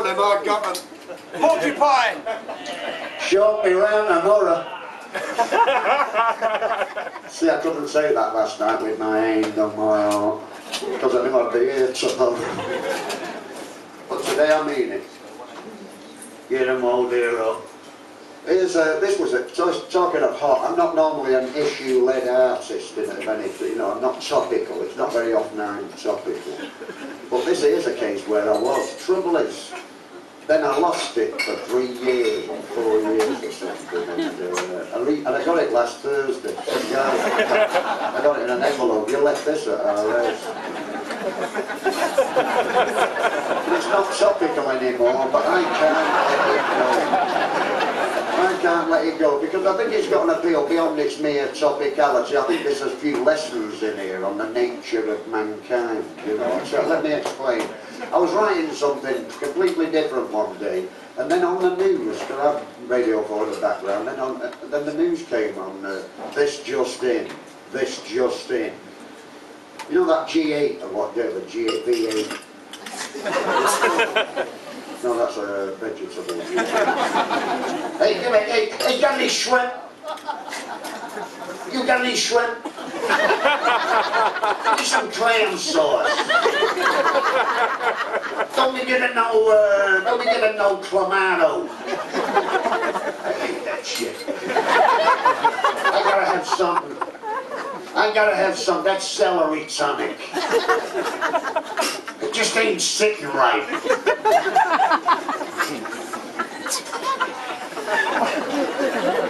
morning, my government. Multiply! Short me round and hurrah. See, I couldn't say that last night with my hand on my heart, because I knew I'd be here tomorrow. But today I mean it. Get them all dear up. This was it. So talking of hot, I'm not normally an issue-led artist in anything, you know, I'm not topical. It's not very often I'm topical. But this is a case where I was. Trouble is, then I lost it for 3 years, 4 years or something, and I got it last Thursday. I got it in an envelope. You left this at our house. It's not topical anymore, but I can't let it go because I think it's got an appeal beyond its mere topicality. I think there's a few lessons in here on the nature of mankind, you know. So let me explain. I was writing something completely different one day, and then on the news, because I have radio for the background, then the news came on, this just in. You know that G8 or whatever, G8, V8? No, that's a vegetable. Hey, give me, hey, you got any shrimp? You got any shrimp? Give me some clam sauce. Don't be getting no clamato. I hate that shit. I gotta have something. That's celery tonic. It just ain't sitting right.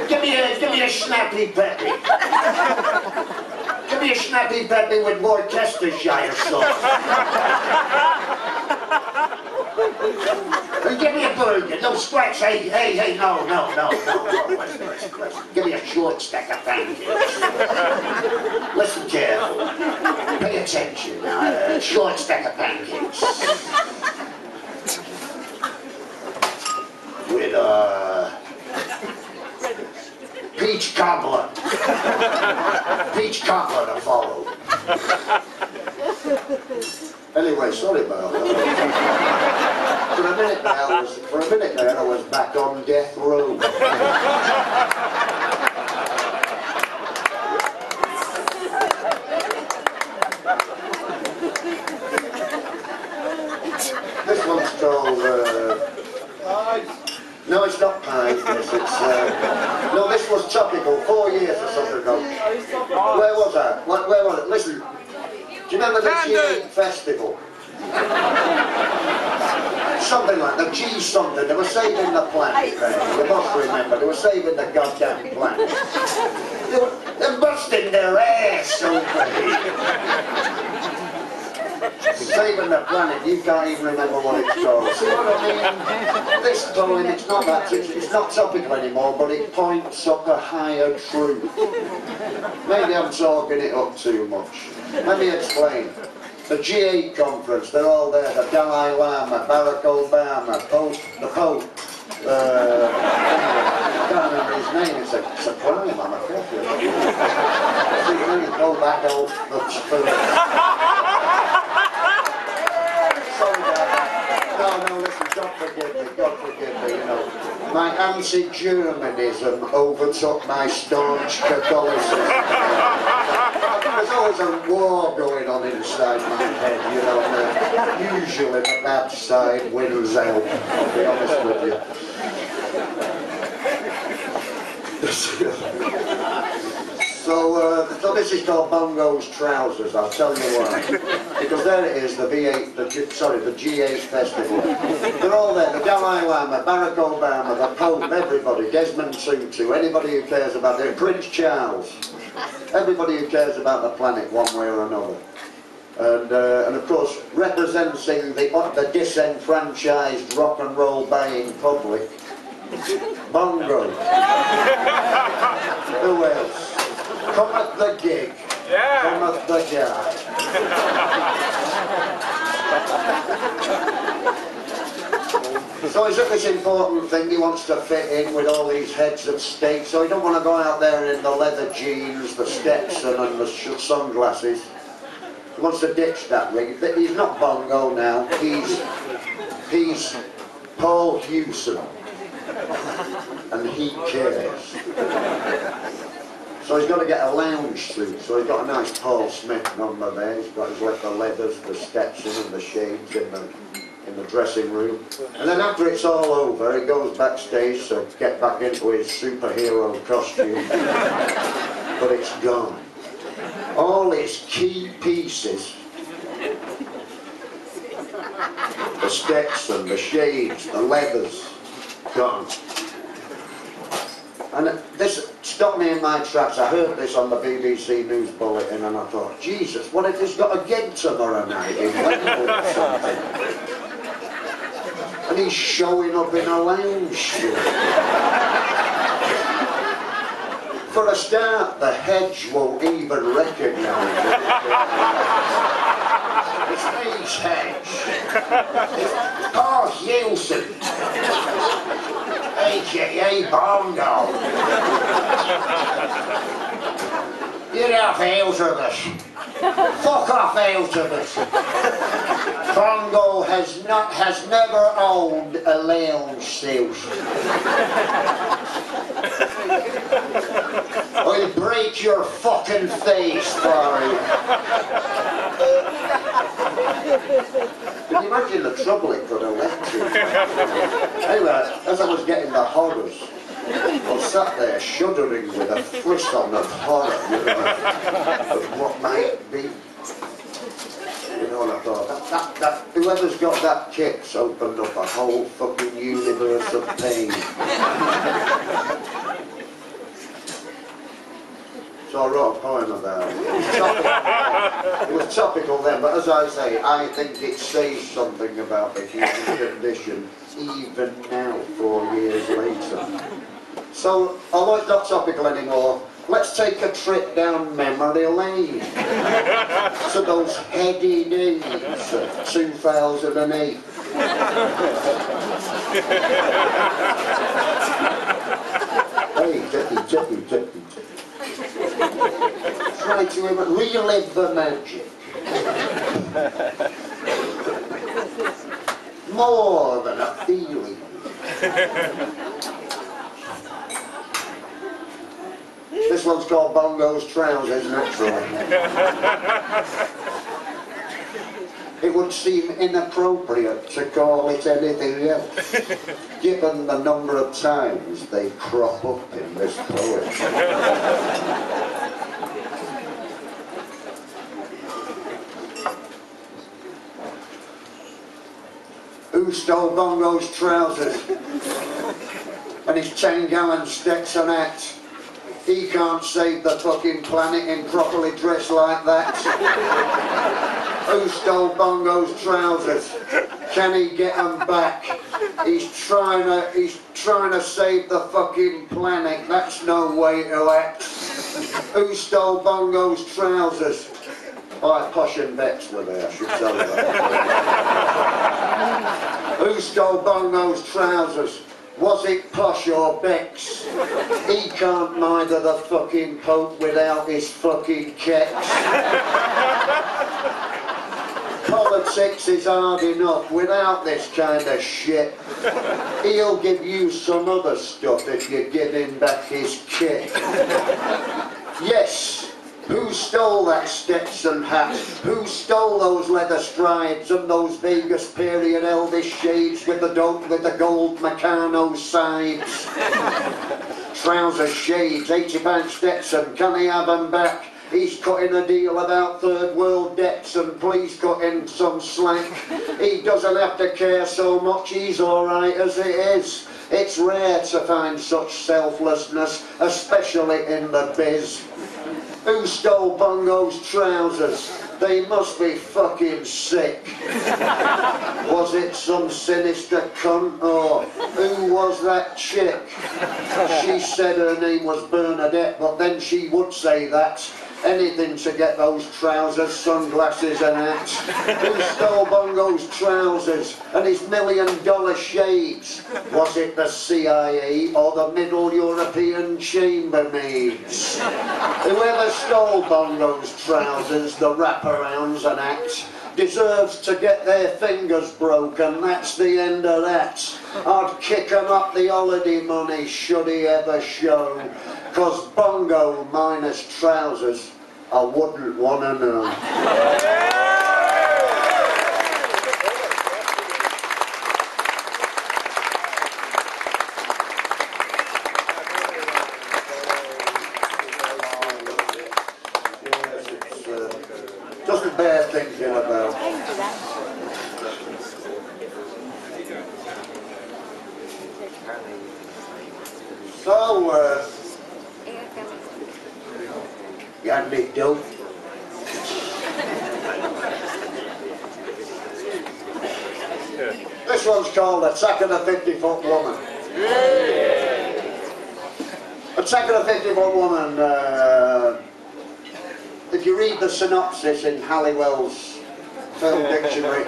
Give me a snappy peppy. Give me a snappy peppy with Worcestershire sauce. And give me a burger. No scratch. Hey, no. Listen. Give me a short stack of pancakes. Listen careful. Pay attention now. Short stack of pancakes. With peach cobbler. Peach cobbler to follow. Anyway, sorry about that. For a minute there, I was back on death row. This one's called, no, it's not pies, no, this was topical, 4 years or something ago. Where was that? Where was it? Listen, do you remember the G8 festival? Something like the G something, they were saving the planet, right? You must remember, they were saving the goddamn planet. They're busting their ass over here. Saving the planet, you can't even remember what it's called. See what I mean? This poem, it's not topical anymore, but it points up a higher truth. Maybe I'm talking it up too much. Let me explain. The G8 conference, they're all there. The Dalai Lama, Barack Obama, the Pope. I can't remember his name. It's a crime, I'm afraid. Go back out. Sorry about that. No, listen, God forgive me, you know. My anti-Germanism overtook my staunch Catholicism. There's always a war going on inside my head, you know, and usually the bad side wins out, I'll be honest with you. So this is called Bongo's Trousers, I'll tell you why. Because there it is, the G8 festival. They're all there, the Dalai Lama, Barack Obama, the Pope, everybody, Desmond Tutu, anybody who cares about it, Prince Charles. Everybody who cares about the planet one way or another. And of course, representing the disenfranchised rock and roll buying public, Bongo. Who else? Cometh the gig. Yeah. Cometh the guy. So he's at this important thing, he wants to fit in with all these heads of state, so he don't want to go out there in the leather jeans, the Stetson and the sunglasses. He wants to ditch that rig. He's not Bongo now, he's Paul Hewson, and he cares. So he's got to get a lounge suit, so he's got a nice Paul Smith number there. He's got his leathers, the Stetson and the shades in the dressing room. And then after it's all over, he goes backstage to get back into his superhero costume. But it's gone. All his key pieces, the Stetson, the shades, the leathers, gone. And this stopped me in my tracks. I heard this on the BBC News Bulletin and I thought, Jesus, what if he's got a gig tomorrow night in Wembley or something? And he's showing up in a lounge suit. For a start, the hedge won't even recognise it. It's Lee's hedge. It's Paul Hewson, a.k.a. Bongo. Get off out of it. Fuck off out of it. Bongo has never owned a lounge suit. I'll break your fucking face for you. Can you imagine the trouble it could have led to? Anyway, as I was getting the horrors, I sat there shuddering with a frisson of horror, you know, of what might be. You know, and I thought, that whoever's got that kick's opened up a whole fucking universe of pain. So I wrote a poem about it. It was topical then, but as I say, I think it says something about the human condition, even now, 4 years later. So, although it's not topical anymore, let's take a trip down memory lane to those heady days of 2008. Hey, tippy. Try to relive the magic. More than a feeling. This one's called Bongo's Trousers, naturally. It would seem inappropriate to call it anything else, given the number of times they crop up in this poetry. Who stole Bongo's trousers and his 10-gallon Stetson hat? He can't save the fucking planet in properly dressed like that. Who stole Bongo's trousers? Can he get them back? He's trying to save the fucking planet. That's no way to act. Who stole Bongo's trousers? Oh, Posh and Bex were there, I should tell you that. Who stole Bongo's trousers? Was it Posh or Bex? He can't neither the fucking Pope without his fucking kecks. Politics is hard enough without this kind of shit. He'll give you some other stuff if you give him back his kit. Yes. Who stole that Stetson hat? Who stole those leather strides and those Vegas period Elvis shades with the gold Meccano sides? Trouser shades, 80-pound Stetson, can he have them back? He's cutting a deal about third world debts and please cut in some slack. He doesn't have to care so much, he's alright as it is. It's rare to find such selflessness, especially in the biz. Who stole Bongo's trousers? They must be fucking sick. Was it some sinister cunt or who was that chick? She said her name was Bernadette, but then she would say that. Anything to get those trousers, sunglasses and hats. Who stole Bongo's trousers and his $1 million shades? Was it the CIA or the Middle European chambermaids? Whoever stole Bongo's trousers, the wraparounds and hats, deserves to get their fingers broken. That's the end of that. I'd kick 'em up the holiday money should he ever show. 'Cause bongo minus trousers, I wouldn't want to know. Doesn't bear thinking about. So, you had any dope? This one's called Attack of the 50-Foot Woman. Attack of the 50-Foot Woman, if you read the synopsis in Halliwell's film dictionary,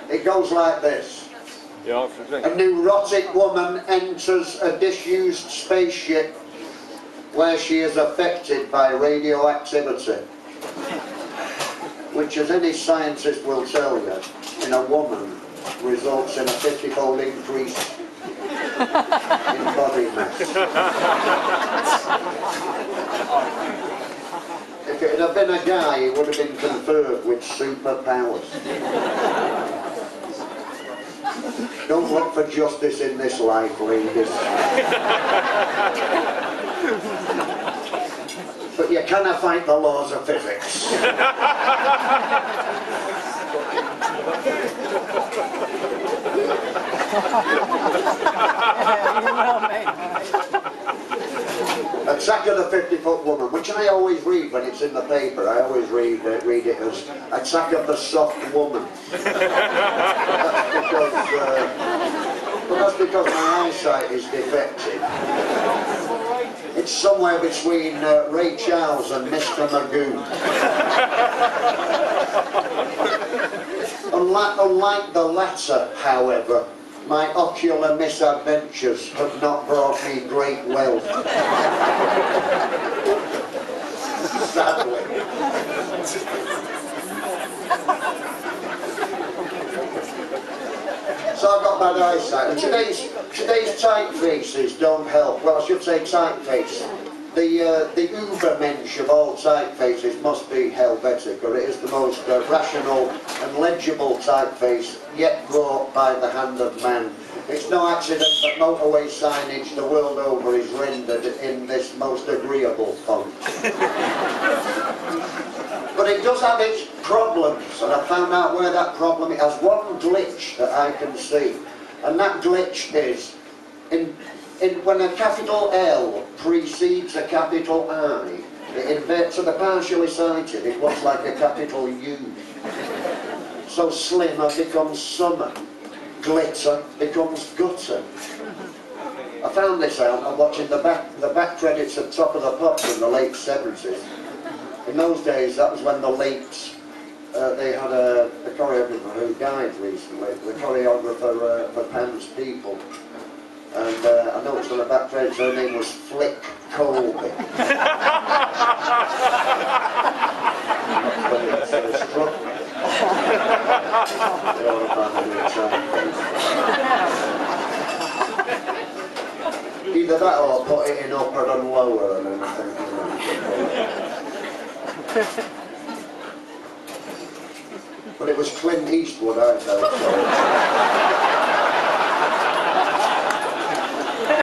it goes like this. A neurotic woman enters a disused spaceship where she is affected by radioactivity, which, as any scientist will tell you, in a woman results in a 50-fold increase in body mass. If it had been a guy, he would have been conferred with superpowers. Don't look for justice in this life, ladies. But you cannot fight the laws of physics. Attack of the 50-Foot Woman, which I always read when it's in the paper. I always read it as Attack of the Soft Woman. That's because my eyesight is defective. It's somewhere between Ray Charles and Mr. Magoo. Unlike the latter, however, my ocular misadventures have not brought me great wealth. Sadly. So I've got bad eyesight, and today's typefaces don't help. Well, I should say typeface. The ubermensch of all typefaces must be Helvetica. It is the most rational and legible typeface yet wrought by the hand of man. It's no accident that motorway signage the world over is rendered in this most agreeable font. But it does have its problems, and I found out where that problem is. It has one glitch that I can see, and that glitch is when a capital L precedes a capital I, it inverts to the partially sighted, it looks like a capital U. So slimmer becomes summer, glitter becomes gutter. I found this out by watching the back credits at Top of the Pops in the late 70s. In those days, that was when the late, they had a choreographer who died recently, the choreographer for Pan's People. And I noticed on the back credits her name was Flick Colby. But it struck me. Either that or put it in upper and lower and anything. But it was Clint Eastwood, I felt.